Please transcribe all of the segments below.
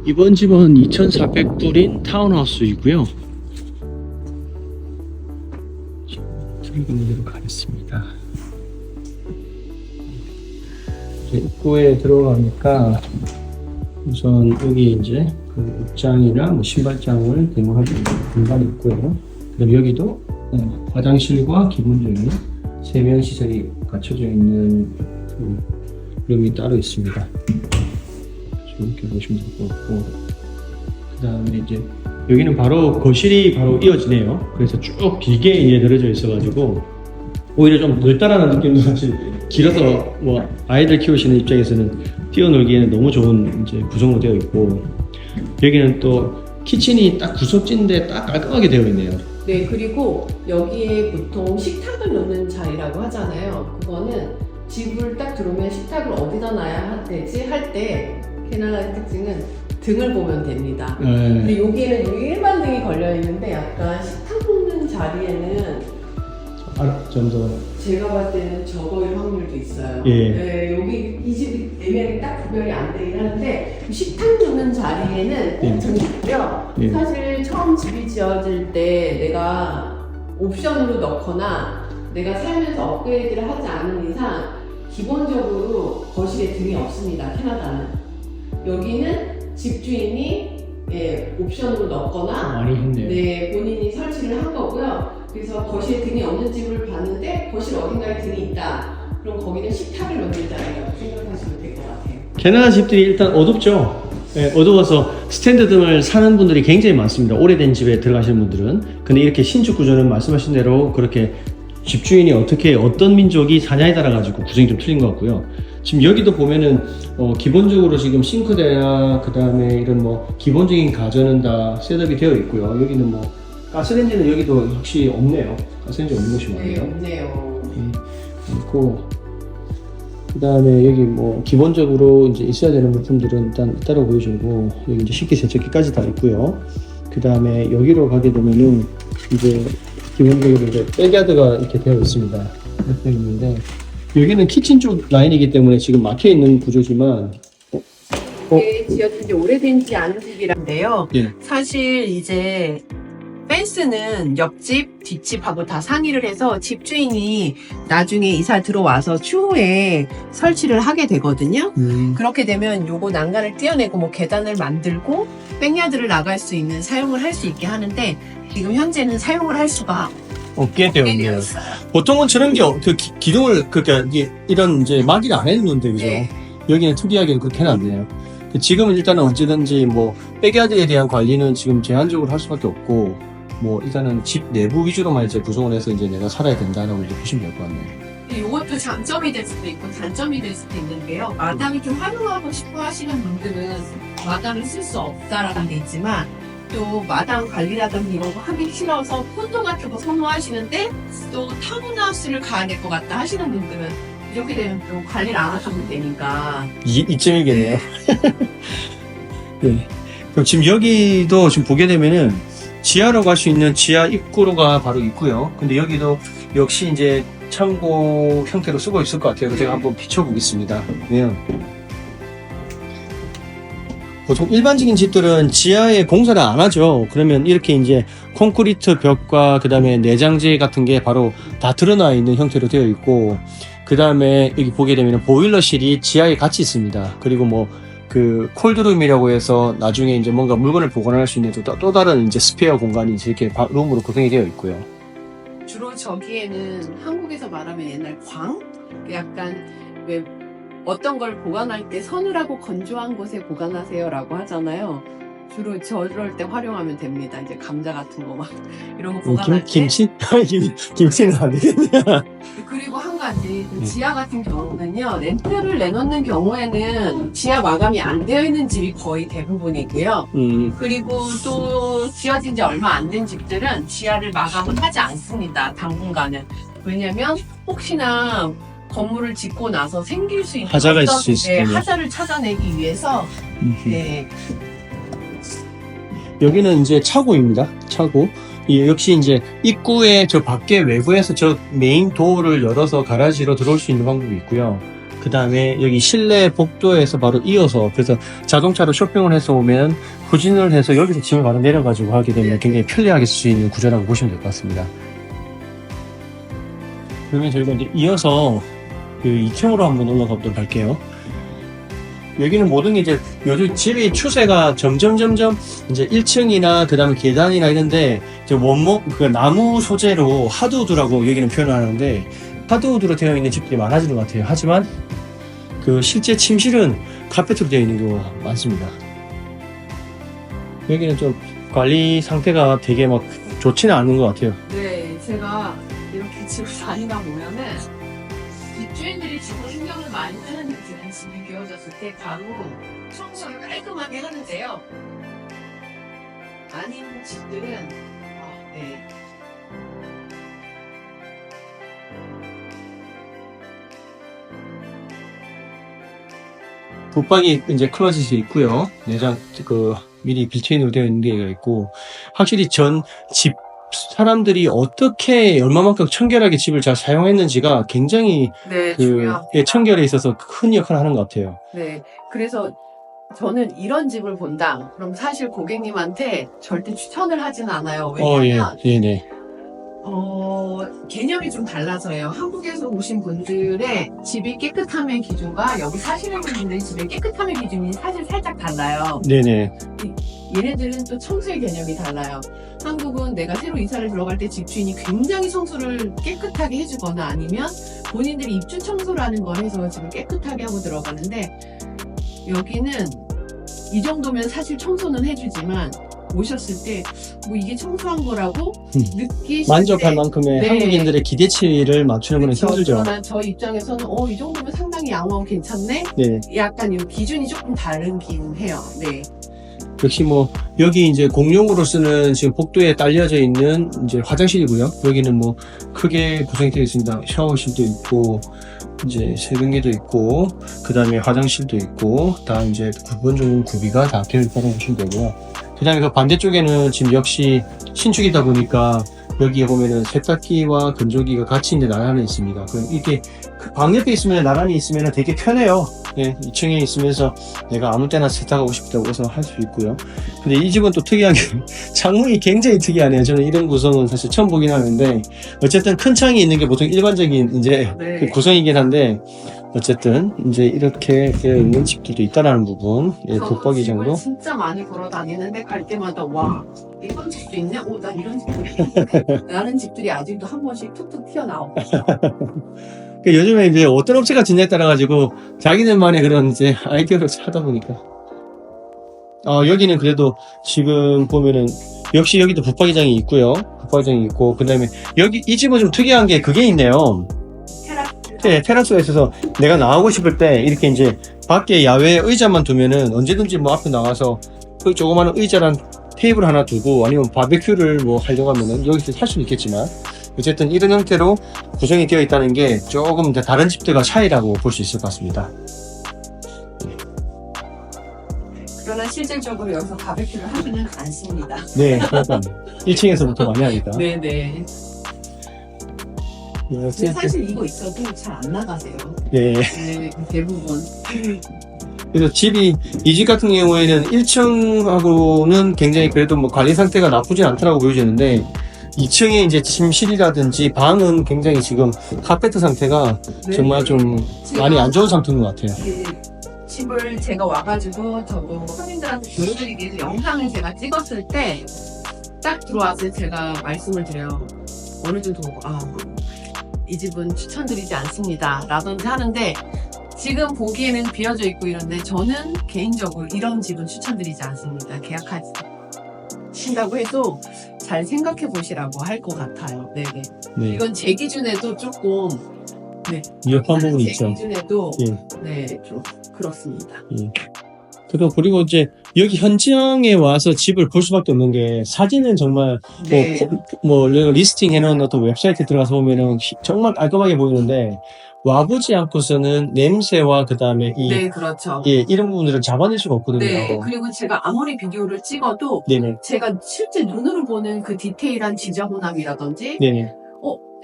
이번 집은 2,400불인 타운하우스이고요. 들어가는 대로 가겠습니다. 입구에 들어가니까 우선 여기 이제 그 옷장이나 뭐 신발장을 대모할 수 있는 공간이 있고요. 그다음 여기도 화장실과 기본적인 세면 시설이 갖춰져 있는 그 룸이 따로 있습니다. 이렇게 보시면 될 것 같고, 그 다음에 이제 여기는 바로 거실이 바로 이어지네요. 그래서 쭉 길게 이제 늘어져 있어가지고 오히려 좀 넓다라는 느낌도 사실 길어서 뭐 아이들 키우시는 입장에서는 뛰어놀기에는 너무 좋은 이제 구성으로 되어 있고, 여기는 또 키친이 딱 구석진데 딱 깔끔하게 되어 있네요. 네, 그리고 여기에 보통 식탁을 놓는 자리라고 하잖아요. 그거는 집을 딱 들어오면 식탁을 어디다 놔야 되지 할 때 캐나다의 특징은 등을 보면 됩니다. 근데 여기에는 일반 등이 걸려 있는데 약간 식탁 놓는 자리에는 좀 더 제가 봤을 때는 적어일 확률도 있어요. 예. 네, 여기 이 집이 애매하게 딱 구별이 안 되긴 하는데 식탁 놓는 자리에는 꼭 등이 있고요. 예. 사실 처음 집이 지어질 때 내가 옵션으로 넣거나 내가 살면서 업그레이드를 하지 않은 이상 기본적으로 거실에 등이 없습니다. 캐나다는. 여기는 집주인이 옵션으로 넣거나 많이 했네요. 네, 본인이 설치를 한 거고요. 그래서 거실에 등이 없는 집을 봤는데 거실 어딘가에 등이 있다. 그럼 거기는 식탁을 넣는 자리라고 생각하시면 될 것 같아요. 캐나다 집들이 일단 어둡죠. 어두워서 스탠드 등을 사는 분들이 굉장히 많습니다. 오래된 집에 들어가시는 분들은. 근데 이렇게 신축 구조는 말씀하신 대로 그렇게 집주인이 어떤 민족이 사냐에 따라 가지고 구성이 좀 틀린 것 같고요. 지금 여기도 보면은 기본적으로 지금 싱크대나 그 다음에 이런 뭐 기본적인 가전은 다 셋업이 되어 있고요. 여기는 뭐 가스레인지는 여기도 역시 없네요. 가스레인지 없는 곳이 네, 많네요. 없네요. 그리고 그 다음에 여기 뭐 기본적으로 이제 있어야 되는 물품들은 일단 따로 보여주고, 여기 이제 식기 세척기까지 다 있고요. 그 다음에 여기로 가게 되면은 이제 기본적으로 이제 백야드가 이렇게 되어 있습니다. 이렇게 되어 있는데 여기는 키친 쪽 라인이기 때문에 지금 막혀 있는 구조지만 이게 지어진 지 오래된지 않은 집이란데요. 예. 사실 이제 펜스는 옆집, 뒷집하고 다 상의를 해서 집주인이 나중에 이사 들어와서 추후에 설치를 하게 되거든요. 그렇게 되면 요거 난간을 띄어내고 뭐 계단을 만들고 백야드를 나갈 수 있는 사용을 할 수 있게 하는데 지금 현재는 사용을 할 수가 없게 되어 없게 있네요. 되어 있어요. 보통은 저런 게 기둥을 그러니까 이런 이제 막이를 안 해놓는데 그죠? 네. 여기는 특이하게 그렇게 해놨네요. 지금은 일단은 언제든지 뭐 백야드에 대한 관리는 지금 제한적으로 할 수밖에 없고, 뭐 일단은 집 내부 위주로만 이제 구성을 해서 이제 내가 살아야 된다라고 이제 보시면 될 것 같네요. 이것도 장점이 될 수도 있고 단점이 될 수도 있는데요. 마당을 좀 활용하고 싶어 하시는 분들은 마당을 쓸 수 없다라는 게 있지만, 또 마당 관리라든지 이런 거 하기 싫어서 콘도 같은 거 선호하시는데 또 타운하우스를 가야 될 것 같다 하시는 분들은 이렇게 되면 또 관리를 안 하셔도 되니까. 이쯤이겠네요. 네. 그럼 지금 여기도 지금 보게 되면은 지하로 갈 수 있는 지하 입구로가 바로 있고요. 근데 여기도 역시 이제 창고 형태로 쓰고 있을 것 같아요. 제가 한번 비춰보겠습니다. 그러면 보통 일반적인 집들은 지하에 공사를 안 하죠. 그러면 이렇게 이제 콘크리트 벽과 그 다음에 내장재 같은 게 바로 다 드러나 있는 형태로 되어 있고, 그 다음에 여기 보게 되면 보일러실이 지하에 같이 있습니다. 그리고 뭐 그 콜드룸이라고 해서 나중에 이제 뭔가 물건을 보관할 수 있는 또 다른 이제 스페어 공간이 이렇게 룸으로 구성이 되어 있고요. 주로 저기에는 한국에서 말하면 옛날 광? 약간 왜 어떤 걸 보관할 때 서늘하고 건조한 곳에 보관하세요라고 하잖아요. 주로 저럴 때 활용하면 됩니다. 이제 감자 같은 거 막 이런 거 보관할 때. 김치? 김치는 안 되겠네요. 그리고 한 가지 그 지하 같은 경우는요, 렌트를 내놓는 경우에는 지하 마감이 안 되어 있는 집이 거의 대부분이고요. 그리고 또 지어진 지 얼마 안 된 집들은 지하를 마감을 하지 않습니다. 당분간은. 왜냐면 혹시나 건물을 짓고 나서 생길 수 있는 하자가 있을 수 있을 텐데. 하자를 찾아내기 위해서 네. 여기는 이제 차고입니다. 차고. 역시 이제 입구에 저 밖에 외부에서 저 메인 도어를 열어서 가라지로 들어올 수 있는 방법이 있고요. 그 다음에 여기 실내 복도에서 바로 이어서, 그래서 자동차로 쇼핑을 해서 오면 후진을 해서 여기서 짐을 바로 내려가지고 하게 되면 굉장히 편리하게 쓸 수 있는 구조라고 보시면 될 것 같습니다. 그러면 저희가 이제 이어서 그 2층으로 한번 올라가 보도록 할게요. 여기는 모든 게 이제 요즘 집이 추세가 점점 이제 1층이나 그 다음에 계단이나 이런데 이제 원목, 그 나무 소재로 하드우드라고 여기는 표현을 하는데 하드우드로 되어 있는 집들이 많아지는 것 같아요. 하지만 그 실제 침실은 카페트로 되어 있는 경우가 많습니다. 여기는 좀 관리 상태가 되게 막 좋지는 않은 것 같아요. 네, 제가 이렇게 집을 다니다 보면은 집주인들이 집을 신경을 많이 쓰는 집은 집이 비워졌을 때 바로 청소를 깔끔하게 하는데요. 아닌 집들은 네. 붙박이 이제 클로젯이 있고요. 내장 그 미리 빌트인으로 되어 있는 게 있고, 확실히 전 집 사람들이 어떻게 얼마만큼 청결하게 집을 잘 사용했는지가 굉장히 네, 그 중요합니다. 청결에 있어서 큰 역할을 하는 것 같아요. 네, 그래서 저는 이런 집을 본다. 그럼 사실 고객님한테 절대 추천을 하진 않아요. 왜냐면 네. 개념이 좀 달라서요. 한국에서 오신 분들의 집이 깨끗함의 기준과 여기 사시는 분들의 집의 깨끗함의 기준이 사실 살짝 달라요. 네네. 얘네들은 또 청소의 개념이 달라요. 한국은 내가 새로 이사를 들어갈 때 집주인이 굉장히 청소를 깨끗하게 해주거나 아니면 본인들이 입주 청소라는 걸 해서 집을 깨끗하게 하고 들어가는데, 여기는 이 정도면 사실 청소는 해주지만 오셨을 때 뭐 이게 청소한 거라고 느끼실 만족할 때, 만큼의 네. 한국인들의 기대치를 맞추는 건 힘들죠. 그러나 저 입장에서는 이 정도면 상당히 양호하고 괜찮네? 네. 약간 이 기준이 조금 다르긴 해요. 네. 역시 뭐 여기 이제 공용으로 쓰는 지금 복도에 딸려져 있는 이제 화장실이고요. 여기는 뭐 크게 구성이 되어 있습니다. 샤워실도 있고 이제 세ben계도 있고 그 다음에 화장실도 있고 다 이제 기본적인 구비가 다 되어 있다고 보시면 되고요. 그 다음에 그 반대쪽에는 지금 역시 신축이다 보니까 여기에 보면은 세탁기와 건조기가 같이 이제 나란히 있습니다. 그럼 이렇게 방 옆에 있으면 나란히 있으면 되게 편해요. 예, 2층에 있으면서 내가 아무 때나 세탁하고 싶다고 해서 할 수 있고요. 근데 이 집은 또 특이한 게 창문이 굉장히 특이하네요. 저는 이런 구성은 사실 처음 보긴 하는데 어쨌든 큰 창이 있는 게 보통 일반적인 이제 네. 그 구성이긴 한데 어쨌든 이제 이렇게 되어 있는 집들도 있다라는 부분, 예, 저도 붙박이 집을 정도. 진짜 많이 걸어 다니는데 갈 때마다 와 이런 집도 있네? 나 이런 집도 있네. 라는 집들이 아직도 한 번씩 툭툭 튀어나오고 그 요즘에 이제 어떤 업체가 진냐에 따라 가지고 자기들만의 그런 이제 아이디어를 하다 보니까 여기는 그래도 지금 보면은 역시 여기도 붙박이장이 있고요. 붙박이장이 있고 그 다음에 여기 이 집은 좀 특이한 게 그게 있네요. 테라스. 네, 테라스가 있어서 내가 나가고 싶을 때 이렇게 이제 밖에 야외 의자만 두면은 언제든지 뭐 앞에 나가서 그 조그마한 의자랑 테이블 하나 두고 아니면 바베큐를 뭐 하려고 하면은 여기서 할 수는 있겠지만 어쨌든 이런 형태로 구성이 되어 있다는 게 조금 다른 집들과 차이라고 볼 수 있을 것 같습니다. 그러나 실질적으로 여기서 바베큐를 하지는 않습니다. 네, 그러니까 1층에서부터 많이 하니까. 네네. 네, 근데 사실 이거 있어도 잘 안 나가세요. 네. 네, 대부분. 그래서 집이 이 집 같은 경우에는 1층하고는 굉장히 그래도 뭐 관리 상태가 나쁘진 않다고 보여지는데 2층에 이제 침실이라든지 방은 굉장히 지금 카페트 상태가 네. 정말 좀 많이 안 좋은 상태인 것 같아요. 이 집을 제가 와가지고 저도 손님들한테 보여드리기 위해서 영상을 제가 찍었을 때 딱 들어왔을 때 제가 말씀을 드려요. 어느들 보고 이 집은 추천드리지 않습니다 라든지 하는데 지금 보기에는 비어져 있고 이런데 저는 개인적으로 이런 집은 추천드리지 않습니다. 계약하신다고 해도 잘 생각해 보시라고 할 것 같아요. 네네. 네. 이건 제 기준에도 조금 위협한 부분이 제 있죠. 기준에도 예. 네, 좀 그렇습니다. 그리고 이제 여기 현장에 와서 집을 볼 수밖에 없는 게 사진은 정말 네. 뭐 리스팅 해놓은 어떤 웹사이트에 들어가서 보면은 정말 깔끔하게 보이는데 와보지 않고서는 냄새와 그 다음에 네, 그렇죠. 이런 부분들을 잡아낼 수가 없거든요. 네, 그리고 제가 아무리 비디오를 찍어도 네네. 제가 실제 눈으로 보는 그 디테일한 지저분함이라든지 네네.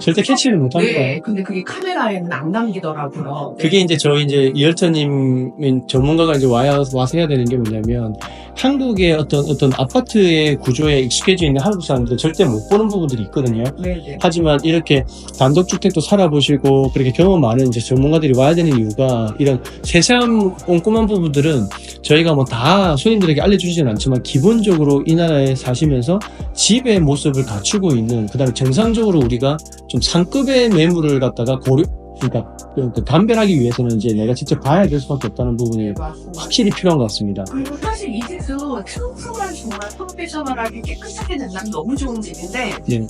절대 캐치를 못합니다. 네, 근데 그게 카메라에는 안 남기더라고요. 그게 이제 저희 이제 이열터님 전문가가 이제 와서 해야 되는 게 뭐냐면 한국의 어떤 아파트의 구조에 익숙해져 있는 한국 사람들 절대 못 보는 부분들이 있거든요. 네. 하지만 이렇게 단독주택도 살아보시고 그렇게 경험 많은 이제 전문가들이 와야 되는 이유가 이런 세세한 꼼꼼한 부분들은 저희가 뭐 다 손님들에게 알려주지는 않지만 기본적으로 이 나라에 사시면서 집의 모습을 갖추고 있는, 그 다음에 정상적으로 우리가 좀 상급의 매물을 갖다가 그러니까 감별하기 위해서는 이제 내가 직접 봐야 될 수밖에 없다는 부분이 맞습니다. 확실히 필요한 것 같습니다. 그리고 사실 이 집도 청소가 정말 프로페셔널하게 깨끗하게 된다면 너무 좋은 집인데 네.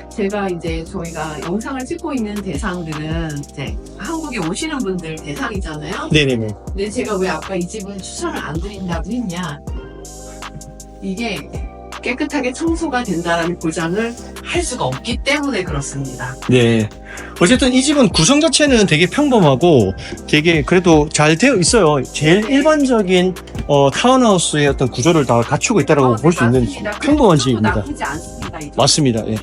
제가 이제 저희가 영상을 찍고 있는 대상들은 이제 한국에 오시는 분들 대상이잖아요. 네네네. 근데 제가 왜 아까 이 집을 추천을 안 드린다고 했냐, 이게 깨끗하게 청소가 된다라는 보장을 할 수가 없기 때문에 그렇습니다. 네. 어쨌든 이 집은 구성 자체는 되게 평범하고 되게 그래도 잘 되어 있어요. 제일 일반적인 타운하우스의 어떤 구조를 다 갖추고 있다고 볼 수 있는 맞습니다. 평범한 집입니다. 나쁘지 않습니다. 이 집. 맞습니다. 예.